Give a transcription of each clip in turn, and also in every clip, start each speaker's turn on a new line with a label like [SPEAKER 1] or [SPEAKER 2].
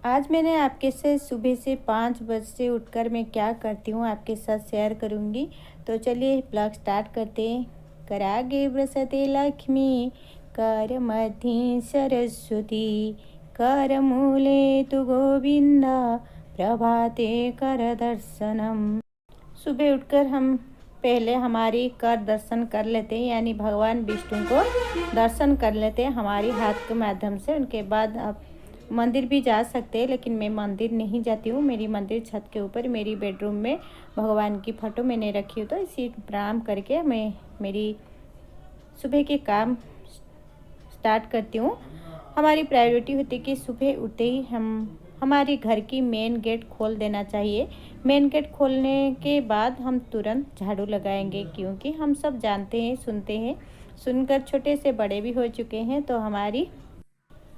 [SPEAKER 1] आज मैंने आपके से सुबह से 5 बजे से उठकर मैं क्या करती हूँ आपके साथ शेयर करूँगी। तो चलिए ब्लॉग स्टार्ट करते हैं। करागे बृहस्पति लक्ष्मी कर मध्य सरस्वती कर मूले तु गोविंदा प्रभाते कर दर्शनम। सुबह उठकर हम पहले हमारी कर दर्शन कर लेते हैं, यानी भगवान विष्णु को दर्शन कर लेते हैं हमारी हाथ के माध्यम से। उनके बाद आप मंदिर भी जा सकते हैं, लेकिन मैं मंदिर नहीं जाती हूँ। मेरी मंदिर छत के ऊपर मेरी बेडरूम में भगवान की फ़ोटो मैंने रखी हो, तो इसी प्रणाम करके मैं मेरी सुबह के काम स्टार्ट करती हूँ। हमारी प्रायोरिटी होती है कि सुबह उठते ही हम हमारे घर की मेन गेट खोल देना चाहिए। मेन गेट खोलने के बाद हम तुरंत झाड़ू लगाएंगे, क्योंकि हम सब जानते हैं, सुनते हैं, सुनकर छोटे से बड़े भी हो चुके हैं। तो हमारी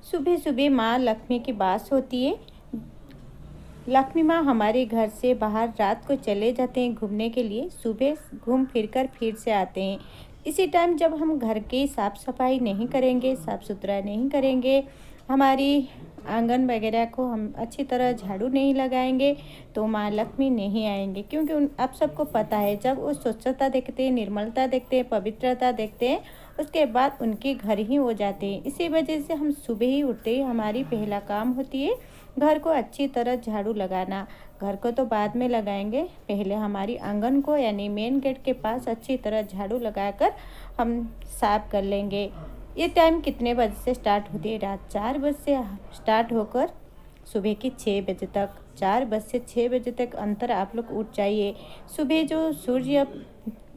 [SPEAKER 1] सुबह सुबह माँ लक्ष्मी की वास होती है। लक्ष्मी माँ हमारे घर से बाहर रात को चले जाते हैं घूमने के लिए, सुबह घूम फिर कर फिर से आते हैं। इसी टाइम जब हम घर की साफ़ सफाई नहीं करेंगे, साफ़ सुथरा नहीं करेंगे, हमारी आंगन वगैरह को हम अच्छी तरह झाड़ू नहीं लगाएंगे, तो माँ लक्ष्मी नहीं आएंगे। क्योंकि उन आप सबको पता है, जब वो स्वच्छता देखते हैं, निर्मलता देखते हैं, पवित्रता देखते हैं, उसके बाद उनके घर ही हो जाते हैं। इसी वजह से हम सुबह ही उठते ही हमारी पहला काम होती है घर को अच्छी तरह झाड़ू लगाना। घर को तो बाद में लगाएंगे, पहले हमारी आंगन को यानी मेन गेट के पास अच्छी तरह झाड़ू लगाकर हम साफ कर लेंगे। ये टाइम कितने बजे से स्टार्ट होती है? रात 4 बजे से स्टार्ट होकर सुबह की 6 बजे तक। 4 बजे से 6 बजे तक अंतर आप लोग उठ जाइए। सुबह जो सूर्य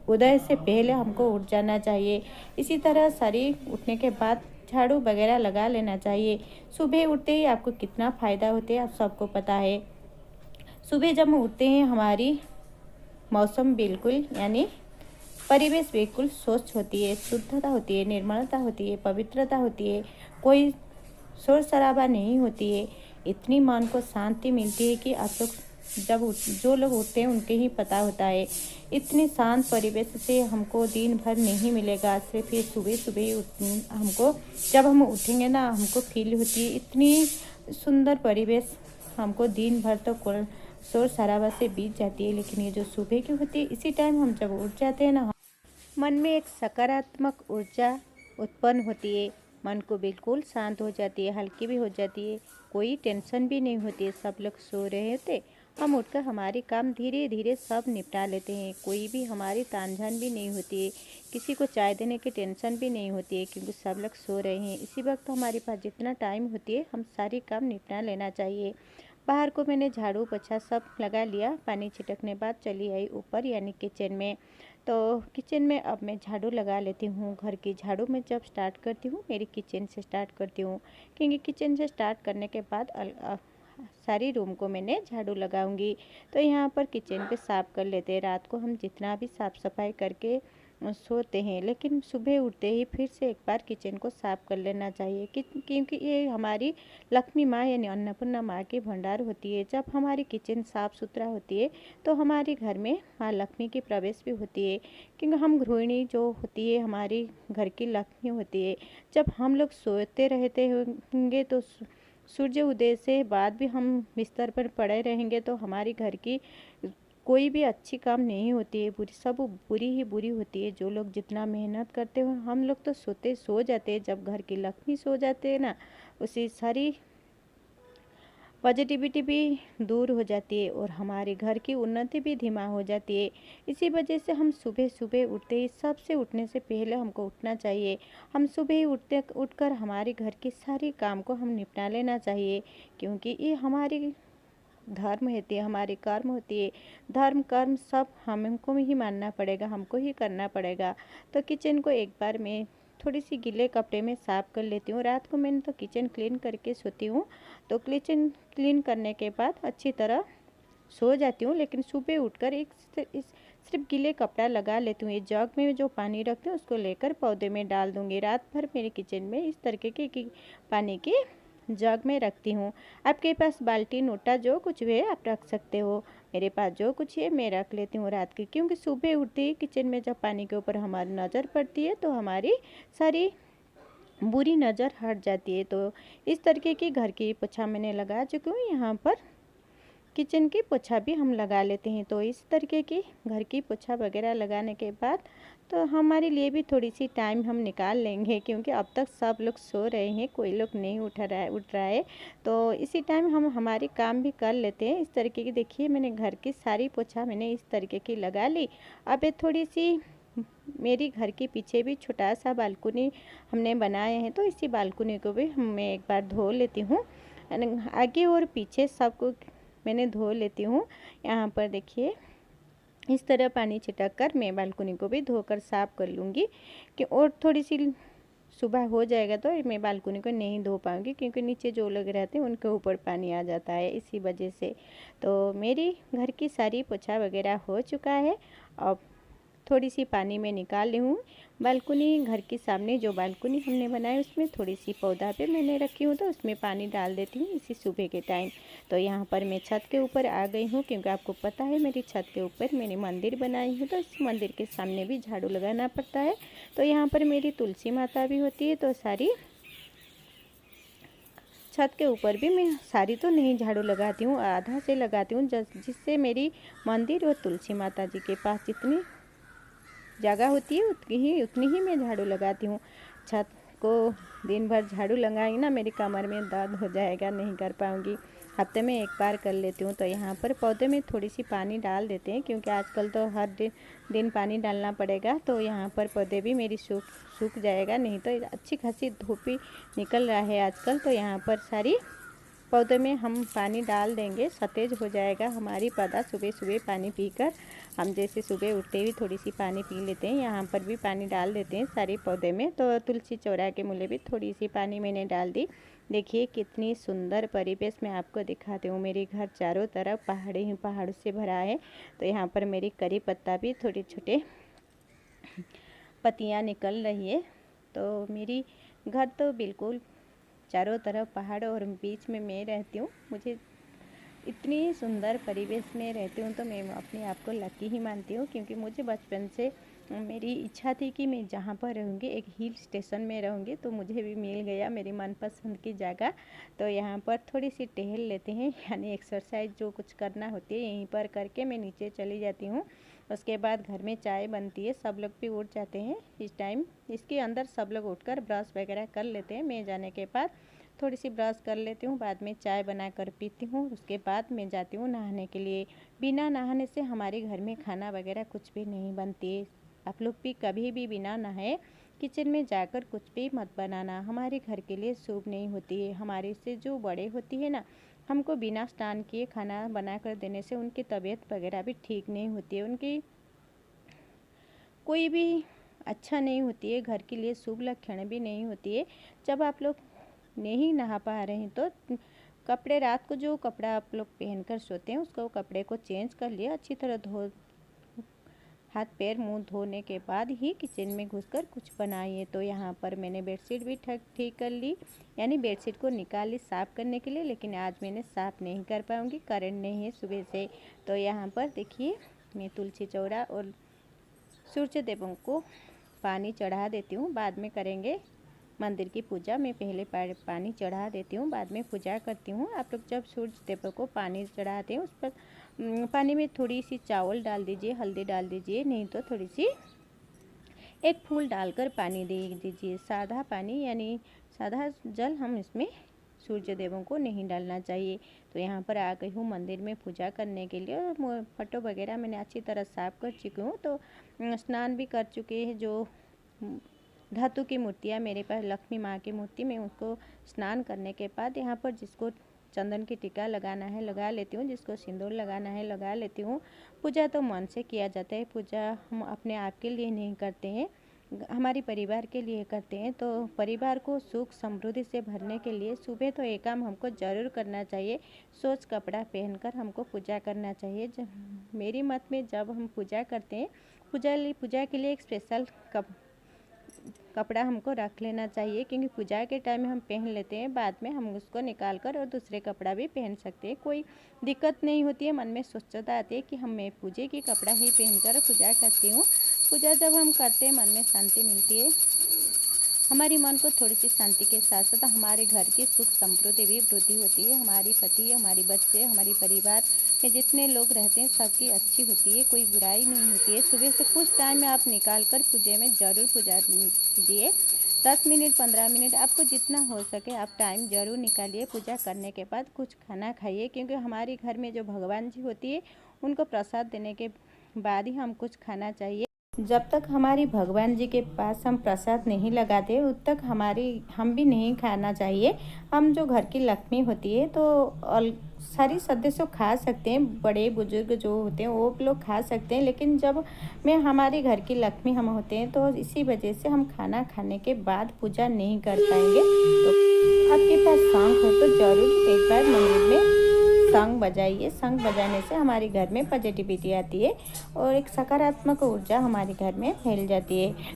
[SPEAKER 1] उदय से पहले हमको उठ जाना चाहिए। इसी तरह शरीर उठने के बाद झाड़ू वगैरह लगा लेना चाहिए। सुबह उठते ही आपको कितना फ़ायदा होता है आप सबको पता है। सुबह जब हम उठते हैं हमारी मौसम बिल्कुल यानी परिवेश बिल्कुल स्वच्छ होती है, शुद्धता होती है, निर्मलता होती है, पवित्रता होती है, कोई शोर शराबा नहीं होती है। इतनी मन को शांति मिलती है कि आप लोग जो लोग उठते हैं उनके ही पता होता है। इतनी शांत परिवेश से हमको दिन भर नहीं मिलेगा। सिर्फ ये सुबह सुबह ही हमको जब हम उठेंगे ना, हमको फील होती है इतनी सुंदर परिवेश। हमको दिन भर तो शोर शराबा से बीत जाती है, लेकिन ये जो सुबह की होती है, इसी टाइम हम जब उठ जाते हैं ना, मन में एक सकारात्मक ऊर्जा उत्पन्न होती है। मन को बिल्कुल शांत हो जाती है, हल्की भी हो जाती है, कोई टेंशन भी नहीं होती है। सब लोग सो रहे होते, हम उठकर हमारी काम धीरे धीरे सब निपटा लेते हैं। कोई भी हमारी तानझान भी नहीं होती है, किसी को चाय देने की टेंशन भी नहीं होती है, क्योंकि सब लोग सो रहे हैं। इसी वक्त हमारे पास जितना टाइम होती है, हम सारी काम निपटा लेना चाहिए। बाहर को मैंने झाड़ू पोछा सब लगा लिया। पानी छिटकने बाद चली आई ऊपर यानी किचन में। तो किचन में अब मैं झाड़ू लगा लेती हूँ। घर की झाड़ू मैं जब स्टार्ट करती हूँ, मेरी किचन से स्टार्ट करती हूँ, क्योंकि किचन से स्टार्ट करने के बाद सारी रूम को मैंने झाड़ू लगाऊंगी। तो यहाँ पर किचन पे साफ़ कर लेते हैं। रात को हम जितना भी साफ़ सफाई करके सोते हैं, लेकिन सुबह उठते ही फिर से एक बार किचन को साफ़ कर लेना चाहिए, क्योंकि ये हमारी लक्ष्मी माँ यानी अन्नपूर्णा माँ की भंडार होती है। जब हमारी किचन साफ़ सुथरा होती है, तो हमारे घर में माँ लक्ष्मी की प्रवेश भी होती है। क्योंकि हम गृहिणी जो होती है, हमारी घर की लक्ष्मी होती है। जब हम लोग सोते रहते होंगे, तो सूर्य उदय से बाद भी हम बिस्तर पर पड़े रहेंगे, तो हमारी घर की कोई भी अच्छी काम नहीं होती है, बुरी सब बुरी ही बुरी होती है। जो लोग जितना मेहनत करते हो, हम लोग तो सो जाते हैं। जब घर की लक्ष्मी सो जाते हैं ना, उसी सारी पॉजिटिविटी भी दूर हो जाती है और हमारे घर की उन्नति भी धीमा हो जाती है। इसी वजह से हम सुबह सुबह उठते ही, सबसे उठने से पहले हमको उठना चाहिए। हम सुबह ही उठकर हमारे घर की सारी काम को हम निपटा लेना चाहिए, क्योंकि ये हमारी धर्म होती है, हमारी कर्म होती है। धर्म कर्म सब हमको ही मानना पड़ेगा, हमको ही करना पड़ेगा। तो किचन को एक बार मैं थोड़ी सी गीले कपड़े में साफ़ कर लेती हूँ। रात को मैंने तो किचन क्लीन करके सोती हूँ। तो किचन क्लीन करने के बाद अच्छी तरह सो जाती हूँ, लेकिन सुबह उठकर सिर्फ गीले कपड़ा लगा लेती हूँ। ये जग में जो पानी रखती हूँ, उसको लेकर पौधे में डाल दूँगी। रात भर मेरे किचन में इस तरीके की पानी की जग में रखती हूँ। आपके पास बाल्टी लोटा जो कुछ भी है आप रख सकते हो। मेरे पास जो कुछ है मैं रख लेती हूँ रात की, क्योंकि सुबह उठते ही किचन में जब पानी के ऊपर हमारी नज़र पड़ती है, तो हमारी सारी बुरी नज़र हट जाती है। तो इस तरीके की घर की पोछा मैंने लगा चुकी हूँ। यहाँ पर किचन की पोछा भी हम लगा लेते हैं। तो इस तरीके की घर की पोछा वगैरह लगाने के बाद तो हमारे लिए भी थोड़ी सी टाइम हम निकाल लेंगे, क्योंकि अब तक सब लोग सो रहे हैं, कोई लोग नहीं उठ रहा है। तो इसी टाइम हम हमारी काम भी कर लेते हैं। इस तरीके की देखिए मैंने घर की सारी पोछा मैंने इस तरीके की लगा ली। अब ये थोड़ी सी मेरी घर के पीछे भी छोटा सा बालकनी हमने बनाए हैं, तो इसी बालकनी को भी मैं एक बार धो लेती हूँ। आगे और पीछे सबको मैंने धो लेती हूँ। यहाँ पर देखिए इस तरह पानी छिटक कर मैं बालकनी को भी धोकर साफ़ कर लूँगी कि और थोड़ी सी सुबह हो जाएगा तो मैं बालकनी को नहीं धो पाऊँगी, क्योंकि नीचे जो लोग रहते हैं उनके ऊपर पानी आ जाता है, इसी वजह से। तो मेरी घर की सारी पोछा वगैरह हो चुका है। अब थोड़ी सी पानी में निकाल ली हूँ। बालकनी घर के सामने जो बालकनी हमने बनाई उसमें थोड़ी सी पौधा पे मैंने रखी हूँ, तो उसमें पानी डाल देती हूँ इसी सुबह के टाइम। तो यहाँ पर मैं छत के ऊपर आ गई हूँ, क्योंकि आपको पता है मेरी छत के ऊपर मैंने मंदिर बनाई हूँ, तो इस मंदिर के सामने भी झाड़ू लगाना पड़ता है। तो यहाँ पर मेरी तुलसी माता भी होती है, तो सारी छत के ऊपर भी मैं सारी तो नहीं झाड़ू लगाती हूँ, आधा से लगाती हूँ, जिससे मेरी मंदिर और तुलसी माता जी के पास जितनी जगह होती है उतनी ही मैं झाड़ू लगाती हूँ। छत को दिन भर झाड़ू लगाएंगी ना, मेरी कमर में दर्द हो जाएगा, नहीं कर पाऊँगी। हफ्ते में एक बार कर लेती हूँ। तो यहाँ पर पौधे में थोड़ी सी पानी डाल देते हैं, क्योंकि आजकल तो हर दिन पानी डालना पड़ेगा। तो यहाँ पर पौधे भी मेरी सूख जाएगा, नहीं तो अच्छी खासी धूप ही निकल रहा है आजकल। तो यहाँ पर सारी पौधे में हम पानी डाल देंगे, सतेज हो जाएगा हमारी पौधा। सुबह सुबह पानी पीकर हम जैसे सुबह उठते ही थोड़ी सी पानी पी लेते हैं, यहाँ पर भी पानी डाल देते हैं सारे पौधे में। तो तुलसी चौरा के मूले भी थोड़ी सी पानी मैंने डाल दी। देखिए कितनी सुंदर परिवेश मैं आपको दिखाती हूँ। मेरे घर चारों तरफ पहाड़ों से भरा है। तो यहाँ पर मेरी करी पत्ता भी थोड़े छोटे पत्तियाँ निकल रही है। तो मेरी घर तो बिल्कुल चारों तरफ पहाड़ और बीच में मैं रहती हूँ। मुझे इतनी सुंदर परिवेश में रहती हूँ, तो मैं अपने आप को लकी ही मानती हूँ, क्योंकि मुझे बचपन से मेरी इच्छा थी कि मैं जहाँ पर रहूँगी एक हिल स्टेशन में रहूँगी। तो मुझे भी मिल गया मेरी मनपसंद की जगह। तो यहाँ पर थोड़ी सी टहल लेते हैं, यानी एक्सरसाइज जो कुछ करना होती है यहीं पर करके मैं नीचे चली जाती हूँ। उसके बाद घर में चाय बनती है, सब लोग भी उठ जाते हैं इस टाइम। इसके अंदर सब लोग उठकर ब्रश वगैरह कर लेते हैं। मैं जाने के बाद थोड़ी सी ब्रश कर लेती हूँ, बाद में चाय बना कर पीती हूँ। उसके बाद मैं जाती हूँ नहाने के लिए। बिना नहाने से हमारे घर में खाना वगैरह कुछ भी नहीं बनती है। आप लोग भी कभी भी बिना नहाए किचन में जाकर कुछ भी मत बनाना, हमारे घर के लिए शुभ नहीं होती है। हमारे से जो बड़े होती है ना, हमको बिना स्नान किए खाना बना कर देने से उनकी तबीयत वगैरह भी ठीक नहीं होती है, उनकी कोई भी अच्छा नहीं होती है, घर के लिए शुभ लक्षण भी नहीं होती है। जब आप लोग नहीं नहा पा रहे हैं तो कपड़े, रात को जो कपड़ा आप लोग पहनकर सोते हैं उसको कपड़े को चेंज कर लिया, अच्छी तरह धो हाथ पैर मुंह धोने के बाद ही किचन में घुसकर कुछ बनाइए। तो यहाँ पर मैंने बेडशीट भी ठीक कर ली, यानी बेडशीट को निकाल ली साफ़ करने के लिए, लेकिन आज मैंने साफ़ नहीं कर पाऊँगी, करंट नहीं है सुबह से। तो यहाँ पर देखिए मैं तुलसी चौरा और सूर्य देवों को पानी चढ़ा देती हूँ, बाद में करेंगे मंदिर की पूजा। मैं पहले पानी चढ़ा देती हूँ, बाद में पूजा करती हूँ। आप लोग जब सूर्य देव को पानी चढ़ाते हैं उस पर पानी में थोड़ी सी चावल डाल दीजिए, हल्दी डाल दीजिए, नहीं तो थोड़ी सी एक फूल डालकर पानी दे दीजिए। सादा पानी यानी सादा जल हम इसमें सूर्य देवों को नहीं डालना चाहिए। तो यहाँ पर आ गई हूँ मंदिर में पूजा करने के लिए, और फोटो वगैरह मैंने अच्छी तरह साफ़ कर चुकी हूँ। तो स्नान भी कर चुके हैं। जो धातु की मूर्तियाँ मेरे पास, लक्ष्मी माँ की मूर्ति, मैं उसको स्नान करने के बाद यहाँ पर जिसको चंदन की टीका लगाना है लगा लेती हूँ, जिसको सिंदूर लगाना है लगा लेती हूँ। पूजा तो मन से किया जाता है, पूजा हम अपने आप के लिए नहीं करते हैं, हमारे परिवार के लिए करते हैं। तो परिवार को सुख समृद्धि से भरने के लिए सुबह तो एक काम हमको ज़रूर करना चाहिए, स्वच्छ कपड़ा पहनकर हमको पूजा करना चाहिए। मेरी मत में जब हम पूजा करते हैं, पूजा के लिए एक स्पेशल कपड़ा हमको रख लेना चाहिए, क्योंकि पूजा के टाइम में हम पहन लेते हैं, बाद में हम उसको निकाल कर और दूसरे कपड़ा भी पहन सकते हैं, कोई दिक्कत नहीं होती है। मन में सोचता आती है कि मैं पूजे की कपड़ा ही पहनकर पूजा करती हूँ। पूजा जब हम करते हैं मन में शांति मिलती है। हमारी मन को थोड़ी सी शांति के साथ साथ हमारे घर की सुख समृद्धि भी वृद्धि होती है। हमारी पति, हमारी बच्चे, हमारी परिवार में जितने लोग रहते हैं सबकी अच्छी होती है, कोई बुराई नहीं होती है। सुबह से कुछ टाइम आप निकाल कर पूजे में ज़रूर पूजा कीजिए। 10 मिनट 15 मिनट आपको जितना हो सके आप टाइम ज़रूर निकालिए। पूजा करने के बाद कुछ खाना खाइए, क्योंकि हमारे घर में जो भगवान जी होती है उनको प्रसाद देने के बाद ही हम कुछ खाना चाहिए। जब तक हमारी भगवान जी के पास हम प्रसाद नहीं लगाते उत तक हम भी नहीं खाना चाहिए। हम जो घर की लक्ष्मी होती है तो सारी सदस्य खा सकते हैं, बड़े बुजुर्ग जो होते हैं वो लोग खा सकते हैं, लेकिन जब में हमारे घर की लक्ष्मी हम होते हैं तो इसी वजह से हम खाना खाने के बाद पूजा नहीं कर पाएंगे। तो आपके पास शंख हो तो ज़रूर एक बार मंदिर में शंख बजाइए। शंख बजाने से हमारे घर में पॉजिटिविटी आती है और एक सकारात्मक ऊर्जा हमारे घर में फैल जाती है।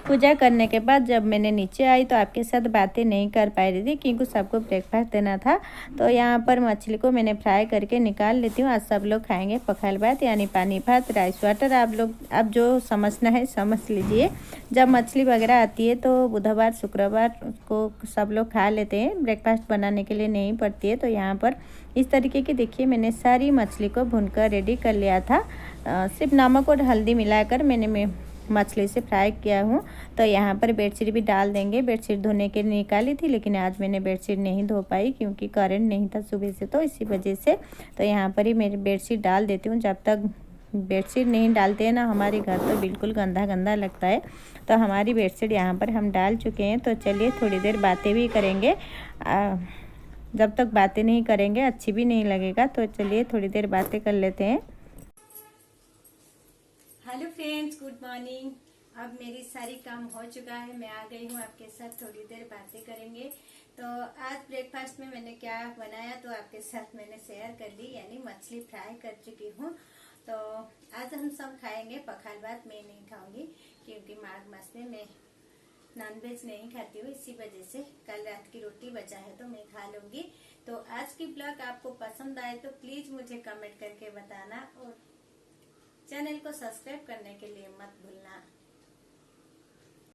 [SPEAKER 1] पूजा करने के बाद जब मैंने नीचे आई तो आपके साथ बातें नहीं कर पा रही थी, क्योंकि सबको ब्रेकफास्ट देना था। तो यहाँ पर मछली को मैंने फ्राई करके निकाल लेती हूँ। आज सब लोग खाएंगे पखाल भात यानी पानी भात, राइस वाटर। आप लोग अब जो समझना है समझ लीजिए। जब मछली वगैरह आती है तो बुधवार शुक्रवार को सब लोग खा लेते हैं, ब्रेकफास्ट बनाने के लिए नहीं पड़ती है। तो यहाँ पर इस तरीके की देखिए मैंने सारी मछली को भूनकर रेडी कर लिया था। सिर्फ नमक और हल्दी मिलाकर मैंने मछली से फ्राई किया हूँ। तो यहाँ पर बेडशीट भी डाल देंगे। बेडशीट धोने के लिए निकाली थी, लेकिन आज मैंने बेडशीट नहीं धो पाई क्योंकि करंट नहीं था सुबह से, तो इसी वजह से। तो यहाँ पर ही मेरी बेडशीट डाल देती हूँ। जब तक बेडशीट नहीं डालते हैं ना हमारे घर तो बिल्कुल गंदा गंदा लगता है। तो हमारी बेडशीट यहाँ पर हम डाल चुके हैं। तो चलिए थोड़ी देर बातें भी करेंगे। जब तक बातें नहीं करेंगे अच्छी भी नहीं लगेगा। तो चलिए थोड़ी देर बातें कर लेते हैं। Hello friends, good morning. अब मेरी सारी काम हो चुका है, मैं आ गई हूँ आपके साथ थोड़ी देर बातें करेंगे। तो आज ब्रेकफास्ट में मैंने क्या बनाया तो आपके साथ मैंने शेयर कर ली, यानी मछली फ्राई कर चुकी हूँ। तो आज हम सब खाएंगे पखाल भात। मैं नहीं खाऊंगी क्योंकि माघ मास में मैं नॉनवेज नहीं खाती हूँ, इसी वजह से। कल रात की रोटी बचा है तो मैं खा लूंगी। तो आज की ब्लॉग आपको पसंद आए तो प्लीज मुझे कमेंट करके बताना और चैनल को सब्सक्राइब करने के लिए मत भूलना।